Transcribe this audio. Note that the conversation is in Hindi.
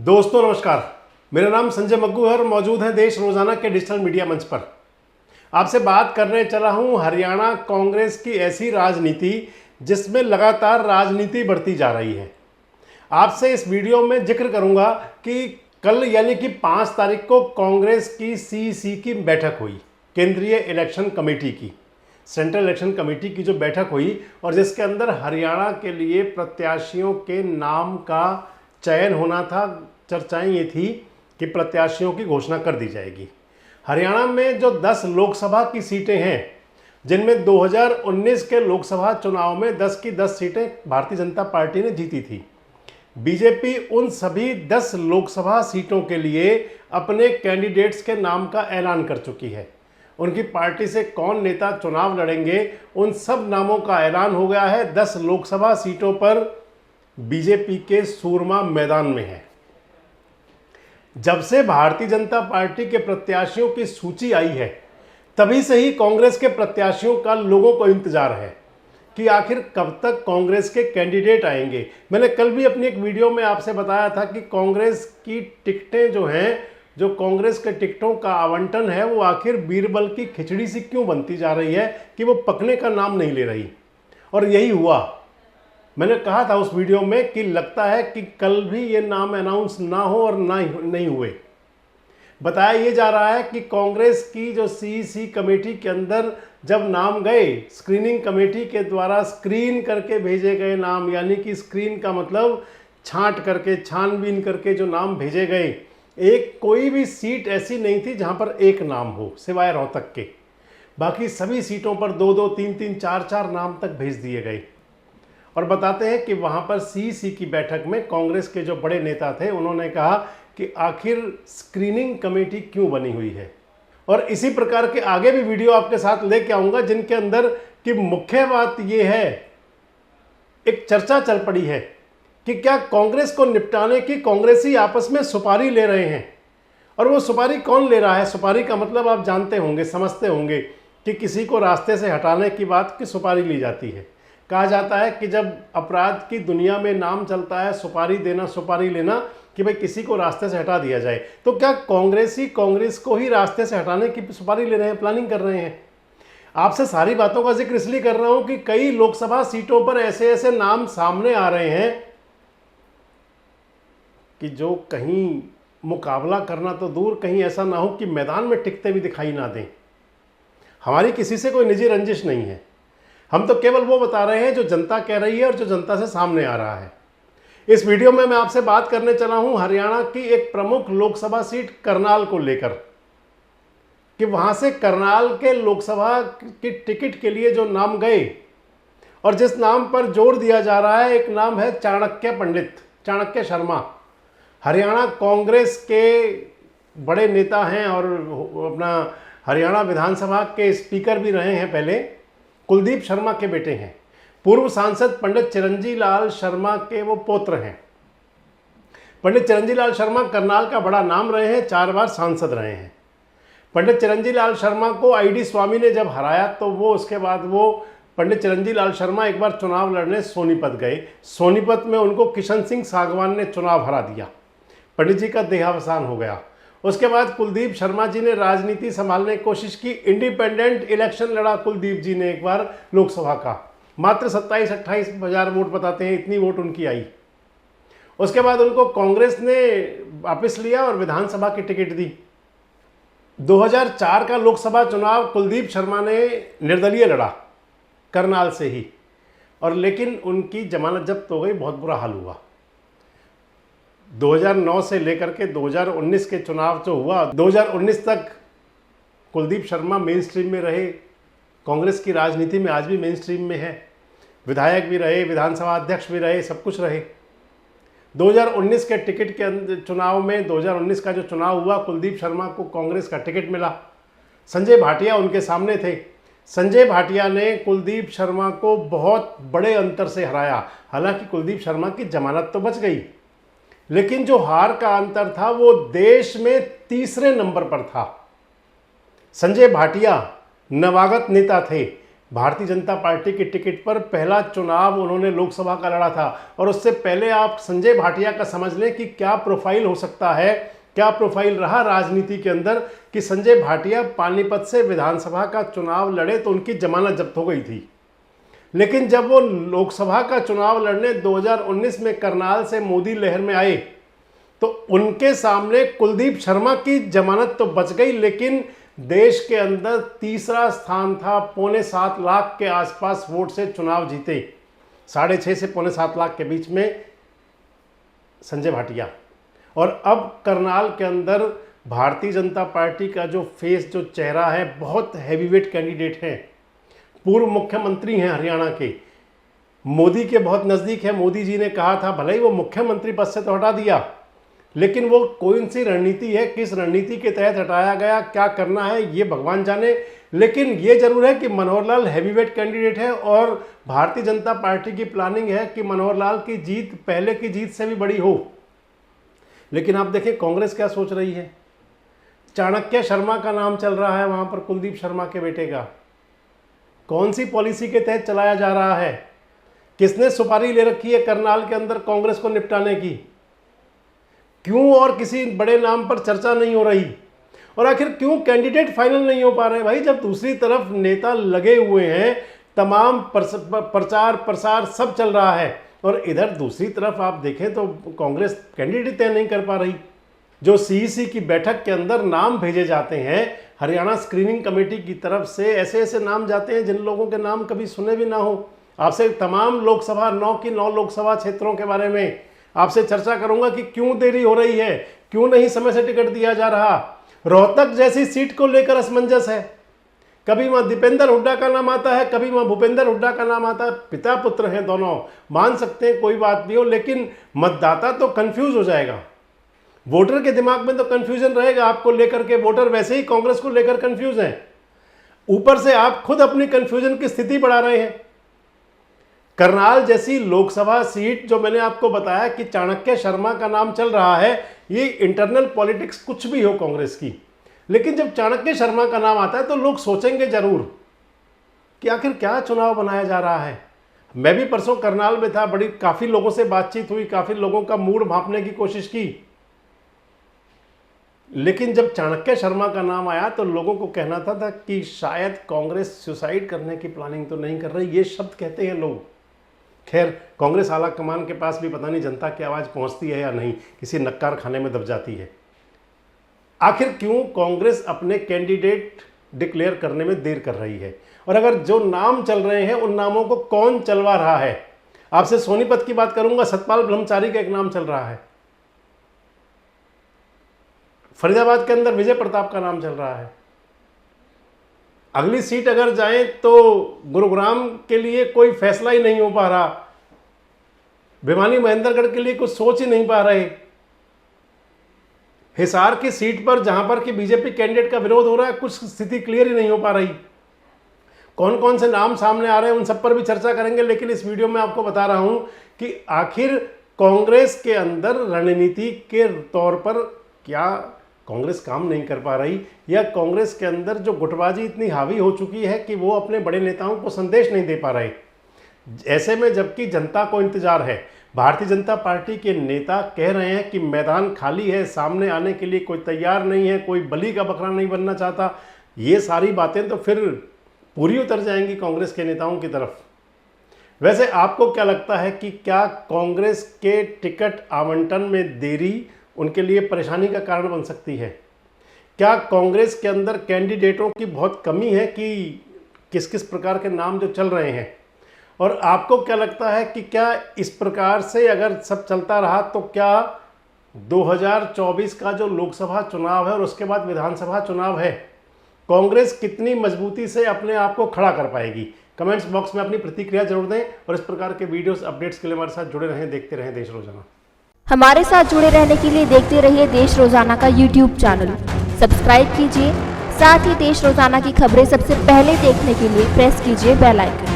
दोस्तों नमस्कार, मेरा नाम संजय मग्गू है और मौजूद है देश रोजाना के डिजिटल मीडिया मंच पर। आपसे बात करने चला हूं हरियाणा कांग्रेस की ऐसी राजनीति जिसमें लगातार राजनीति बढ़ती जा रही है। आपसे इस वीडियो में जिक्र करूंगा कि कल यानी कि 5 तारीख को कांग्रेस की सीईसी की बैठक हुई, केंद्रीय इलेक्शन कमेटी की, सेंट्रल इलेक्शन कमेटी की जो बैठक हुई और जिसके अंदर हरियाणा के लिए प्रत्याशियों के नाम का चयन होना था। चर्चाएं ये थी कि प्रत्याशियों की घोषणा कर दी जाएगी। हरियाणा में जो 10 लोकसभा की सीटें हैं, जिनमें 2019 के लोकसभा चुनाव में 10 की 10 सीटें भारतीय जनता पार्टी ने जीती थी। बीजेपी उन सभी 10 लोकसभा सीटों के लिए अपने कैंडिडेट्स के नाम का ऐलान कर चुकी है। उनकी पार्टी से कौन नेता चुनाव लड़ेंगे, उन सब नामों का ऐलान हो गया है। 10 लोकसभा सीटों पर बीजेपी के सूरमा मैदान में है। जब से भारतीय जनता पार्टी के प्रत्याशियों की सूची आई है, तभी से ही कांग्रेस के प्रत्याशियों का लोगों को इंतजार है कि आखिर कब तक कांग्रेस के कैंडिडेट आएंगे। मैंने कल भी अपनी एक वीडियो में आपसे बताया था कि कांग्रेस की टिकटें जो हैं, जो कांग्रेस के टिकटों का आवंटन है, वो आखिर बीरबल की खिचड़ी सी क्यों बनती जा रही है कि वो पकने का नाम नहीं ले रही। और यही हुआ। मैंने कहा था उस वीडियो में कि लगता है कि कल भी ये नाम अनाउंस ना हो और नहीं हुए। बताया ये जा रहा है कि कांग्रेस की जो सीईसी कमेटी के अंदर जब नाम गए, स्क्रीनिंग कमेटी के द्वारा स्क्रीन करके भेजे गए नाम, यानी कि स्क्रीन का मतलब छांट करके, छानबीन करके जो नाम भेजे गए, एक कोई भी सीट ऐसी नहीं थी जहां पर एक नाम हो सिवाय रोहतक के। बाकी सभी सीटों पर 2-2, 3-3, 4-4 नाम तक भेज दिए गए। और बताते हैं कि वहां पर सीईसी की बैठक में कांग्रेस के जो बड़े नेता थे, उन्होंने कहा कि आखिर स्क्रीनिंग कमेटी क्यों बनी हुई है। और इसी प्रकार के आगे भी वीडियो आपके साथ लेके आऊंगा, जिनके अंदर की मुख्य बात यह है, एक चर्चा चल पड़ी है कि क्या कांग्रेस को निपटाने की कांग्रेसी आपस में सुपारी ले रहे हैं। और वो सुपारी कौन ले रहा है? सुपारी का मतलब आप जानते होंगे, समझते होंगे कि किसी को रास्ते से हटाने की बात की सुपारी ली जाती है। कहा जाता है कि जब अपराध की दुनिया में नाम चलता है सुपारी देना, सुपारी लेना, कि भाई किसी को रास्ते से हटा दिया जाए, तो क्या कांग्रेसी कांग्रेस को ही रास्ते से हटाने की सुपारी ले रहे हैं, प्लानिंग कर रहे हैं? आपसे सारी बातों का जिक्र इसलिए कर रहा हूं कि कई लोकसभा सीटों पर ऐसे ऐसे नाम सामने आ रहे हैं कि जो कहीं मुकाबला करना तो दूर, कहीं ऐसा ना हो कि मैदान में टिकते भी दिखाई ना दें। हमारी किसी से कोई निजी रंजिश नहीं है, हम तो केवल वो बता रहे हैं जो जनता कह रही है और जो जनता से सामने आ रहा है। इस वीडियो में मैं आपसे बात करने चला हूं हरियाणा की एक प्रमुख लोकसभा सीट करनाल को लेकर, कि वहां से करनाल के लोकसभा की टिकट के लिए जो नाम गए और जिस नाम पर जोर दिया जा रहा है, एक नाम है चाणक्य पंडित, चाणक्य शर्मा। हरियाणा कांग्रेस के बड़े नेता हैं और अपना हरियाणा विधानसभा के स्पीकर भी रहे हैं पहले। कुलदीप शर्मा के बेटे हैं, पूर्व सांसद पंडित चिरंजी लाल शर्मा के वो पौत्र हैं। पंडित चिरंजी लाल शर्मा करनाल का बड़ा नाम रहे हैं, 4 बार सांसद रहे हैं। पंडित चिरंजी लाल शर्मा को आईडी स्वामी ने जब हराया तो वो उसके बाद वो पंडित चिरंजी लाल शर्मा एक बार चुनाव लड़ने सोनीपत गए। सोनीपत में उनको किशन सिंह सागवान ने चुनाव हरा दिया, पंडित जी का देहावसान हो गया। उसके बाद कुलदीप शर्मा जी ने राजनीति संभालने की कोशिश की, इंडिपेंडेंट इलेक्शन लड़ा कुलदीप जी ने एक बार लोकसभा का, मात्र 27-28 हजार वोट बताते हैं, इतनी वोट उनकी आई। उसके बाद उनको कांग्रेस ने वापस लिया और विधानसभा की टिकट दी। 2004 का लोकसभा चुनाव कुलदीप शर्मा ने निर्दलीय लड़ा करनाल से ही, और लेकिन उनकी जमानत जब्त हो गई, बहुत बुरा हाल हुआ। 2009 से लेकर के 2019 के चुनाव जो हुआ, 2019 तक कुलदीप शर्मा मेन स्ट्रीम में रहे, कांग्रेस की राजनीति में आज भी मेन स्ट्रीम में है, विधायक भी रहे, विधानसभा अध्यक्ष भी रहे, सब कुछ रहे। 2019 के टिकट के चुनाव में, 2019 का जो चुनाव हुआ, कुलदीप शर्मा को कांग्रेस का टिकट मिला। संजय भाटिया उनके सामने थे। संजय भाटिया ने कुलदीप शर्मा को बहुत बड़े अंतर से हराया। हालांकि कुलदीप शर्मा की जमानत तो बच गई, लेकिन जो हार का अंतर था वो देश में तीसरे नंबर पर था। संजय भाटिया नवागत नेता थे, भारतीय जनता पार्टी के टिकट पर पहला चुनाव उन्होंने लोकसभा का लड़ा था। और उससे पहले आप संजय भाटिया का समझ लें कि क्या प्रोफाइल हो सकता है, क्या प्रोफाइल रहा राजनीति के अंदर कि संजय भाटिया पानीपत से विधानसभा का चुनाव लड़े तो उनकी जमानत जब्त हो गई थी, लेकिन जब वो लोकसभा का चुनाव लड़ने 2019 में करनाल से मोदी लहर में आए तो उनके सामने कुलदीप शर्मा की जमानत तो बच गई, लेकिन देश के अंदर तीसरा स्थान था। 6.25 लाख के आसपास वोट से चुनाव जीते, 6.5 से 6.25 लाख के बीच में संजय भाटिया। और अब करनाल के अंदर भारतीय जनता पार्टी का जो फेस, जो चेहरा है, बहुत हैवीवेट कैंडिडेट हैं। पूर्व मुख्यमंत्री हैं हरियाणा के, मोदी के बहुत नज़दीक है। मोदी जी ने कहा था, भले ही वो मुख्यमंत्री पद से तो हटा दिया, लेकिन वो कौन सी रणनीति है, किस रणनीति के तहत हटाया गया, क्या करना है, ये भगवान जाने। लेकिन ये जरूर है कि मनोहर लाल हैवीवेट कैंडिडेट है और भारतीय जनता पार्टी की प्लानिंग है कि मनोहर लाल की जीत पहले की जीत से भी बड़ी हो। लेकिन आप देखें कांग्रेस क्या सोच रही है। चाणक्य शर्मा का नाम चल रहा है वहां पर, कुलदीप शर्मा के बेटे का। कौन सी पॉलिसी के तहत चलाया जा रहा है, किसने सुपारी ले रखी है करनाल के अंदर कांग्रेस को निपटाने की, क्यों और किसी बड़े नाम पर चर्चा नहीं हो रही, और आखिर क्यों कैंडिडेट फाइनल नहीं हो पा रहे भाई। जब दूसरी तरफ नेता लगे हुए हैं, तमाम प्रचार प्रसार सब चल रहा है, और इधर दूसरी तरफ आप देखें तो कांग्रेस कैंडिडेट तय नहीं कर पा रही। जो सीईसी की बैठक के अंदर नाम भेजे जाते हैं हरियाणा स्क्रीनिंग कमेटी की तरफ से, ऐसे ऐसे नाम जाते हैं जिन लोगों के नाम कभी सुने भी ना हो। आपसे तमाम लोकसभा 9 की 9 लोकसभा क्षेत्रों के बारे में आपसे चर्चा करूंगा कि क्यों देरी हो रही है, क्यों नहीं समय से टिकट दिया जा रहा। रोहतक जैसी सीट को लेकर असमंजस है, कभी वहां दीपेंद्र हुड्डा का नाम आता है, कभी वहां भूपेंद्र हुड्डा का नाम आता है। पिता पुत्र हैं दोनों, मान सकते हैं, कोई बात नहीं हो, लेकिन मतदाता तो कंफ्यूज हो जाएगा। वोटर के दिमाग में तो कंफ्यूजन रहेगा आपको लेकर के। वोटर वैसे ही कांग्रेस को लेकर कंफ्यूज हैं, ऊपर से आप खुद अपनी कंफ्यूजन की स्थिति बढ़ा रहे हैं। करनाल जैसी लोकसभा सीट, जो मैंने आपको बताया कि चाणक्य शर्मा का नाम चल रहा है, ये इंटरनल पॉलिटिक्स कुछ भी हो कांग्रेस की, लेकिन जब चाणक्य शर्मा का नाम आता है तो लोग सोचेंगे जरूर कि आखिर क्या चुनाव बनाया जा रहा है। मैं भी परसों करनाल में था, काफी लोगों से बातचीत हुई, काफी लोगों का मूड भांपने की कोशिश की, लेकिन जब चाणक्य शर्मा का नाम आया तो लोगों को कहना था कि शायद कांग्रेस सुसाइड करने की प्लानिंग तो नहीं कर रही, ये शब्द कहते हैं लोग। खैर, कांग्रेस आला कमान के पास भी पता नहीं जनता की आवाज़ पहुंचती है या नहीं, किसी नक्कार खाने में दब जाती है। आखिर क्यों कांग्रेस अपने कैंडिडेट डिक्लेयर करने में देर कर रही है, और अगर जो नाम चल रहे हैं उन नामों को कौन चलवा रहा है। आपसे सोनीपत की बात करूंगा, सतपाल ब्रह्मचारी का एक नाम चल रहा है, फरीदाबाद के अंदर विजय प्रताप का नाम चल रहा है। अगली सीट अगर जाए तो गुरुग्राम के लिए कोई फैसला ही नहीं हो पा रहा, भिवानी महेंद्रगढ़ के लिए कुछ सोच ही नहीं पा रहे। हिसार की सीट पर जहां पर कि बीजेपी कैंडिडेट का विरोध हो रहा है, कुछ स्थिति क्लियर ही नहीं हो पा रही। कौन कौन से नाम सामने आ रहे हैं उन सब पर भी चर्चा करेंगे, लेकिन इस वीडियो में आपको बता रहा हूं कि आखिर कांग्रेस के अंदर रणनीति के तौर पर क्या कांग्रेस काम नहीं कर पा रही, या कांग्रेस के अंदर जो गुटबाजी इतनी हावी हो चुकी है कि वो अपने बड़े नेताओं को संदेश नहीं दे पा रहे। ऐसे में जबकि जनता को इंतजार है, भारतीय जनता पार्टी के नेता कह रहे हैं कि मैदान खाली है, सामने आने के लिए कोई तैयार नहीं है, कोई बलि का बकरा नहीं बनना चाहता। ये सारी बातें तो फिर पूरी उतर जाएंगी कांग्रेस के नेताओं की तरफ। वैसे आपको क्या लगता है कि क्या कांग्रेस के टिकट आवंटन में देरी उनके लिए परेशानी का कारण बन सकती है? क्या कांग्रेस के अंदर कैंडिडेटों की बहुत कमी है कि किस किस प्रकार के नाम जो चल रहे हैं? और आपको क्या लगता है कि क्या इस प्रकार से अगर सब चलता रहा तो क्या 2024 का जो लोकसभा चुनाव है और उसके बाद विधानसभा चुनाव है, कांग्रेस कितनी मजबूती से अपने आप को खड़ा कर पाएगी? कमेंट्स बॉक्स में अपनी प्रतिक्रिया जरूर दें और इस प्रकार के वीडियोस अपडेट्स के लिए हमारे साथ जुड़े रहें, देखते रहें देश रोजाना। हमारे साथ जुड़े रहने के लिए देखते रहिए देश रोजाना का यूट्यूब चैनल सब्सक्राइब कीजिए। साथ ही देश रोजाना की खबरें सबसे पहले देखने के लिए प्रेस कीजिए बेल आइकन।